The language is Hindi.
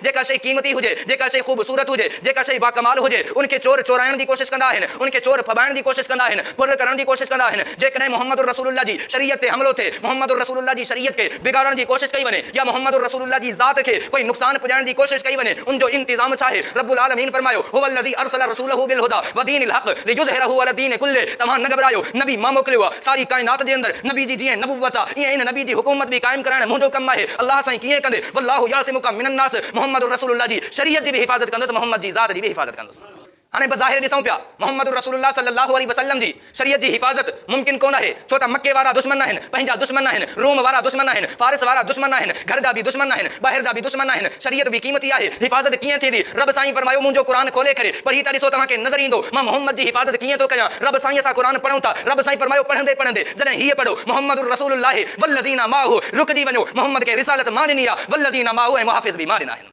जेका शइ कीमती हुजे, जेका शइ ख़ूबसूरत हुजे, जेका शइ बाकमाल हुजे, उनके चोर चोराइण की कोशिश कंदा आहिनि, उनके चोर फबाइण की कोशिश कंदा आहिनि, फुर करण की कोशिश कंदा आहिनि। जेकॾहिं मुहम्मद रसूलुल्लाह जी शरीयत ते हमलो थे, मुहम्मद रसूलुल्लाह जी शरीयत के बिगाड़ण की कोशिश कई वने, या मुहम्मद रसूलुल्लाह जी ज़ात के कोई नुकसान पहुंचाइण की कोशिश कई वने, उन जो इंतजाम छा है? रब्बुल आलमीन फरमायो हुवल्लज़ी अरसला रसूलहु बिल हुदा व दीनिल हक़ लियुज़हिरहु अला दीन कुल्ले। तव्हां न घबरायो, नबी मां मोकिलियो आहे सारी कायनात जे अंदर। नबी जी जीअं नबुव्वत आहे, ईअं इन नबी जी हुकूमत भी कायम कराइण मुंहिंजो कमु आहे। अल्लाह साईं कीअं कंदे? वल्लाहु यासिमुका मिनन नास। मुहम्मद रसूलुल्लाह जी शरीयत जी भी हिफ़ाज़त कंदुसि, मुहम्मद जी ज़ात जी भी हिफ़ाज़त कंदुसि। हाणे बज़ाहिर ॾिसूं पिया मुहम्मद रसूलुल्लाह सल्लल्लाहु अलैहि वसल्लम जी शरीयत जी हिफ़ाज़त मुमकिन कोन आहे, छो त मक्के वारा दुश्मन आहिनि, पंहिंजा दुश्मन आहिनि, रोम वारा दुश्मन आहिनि, फारिस वारा दुश्मन आहिनि, घर जा भी दुश्मन आहिनि, ॿाहिरि जा भी दुश्मन आहिनि। शरीयत भी क़ीमती आहे, हिफ़ाज़त कीअं थींदी? रब साईं फरमायो मुंहिंजो क़ुरान खोले करे पढ़ी था ॾिसो, तव्हांखे नज़र ईंदो मां मुहम्मद जी हिफ़ाज़त कीअं थो कयां। रब साईं असां क़ुरान पढ़ूं था, रब साईं फरमायो पढ़ंदे पढ़ंदे जॾहिं हीअ पढ़ो मुहम्मद रसूलुल्लाह वल्लज़ीना माहु, रुकजी वञो, मुहम्मद खे रिसालत मां ॾिनी आहे, वल्लज़ीना माहु ऐं मुहाफ़िज़ भी मां ॾिना आहिनि।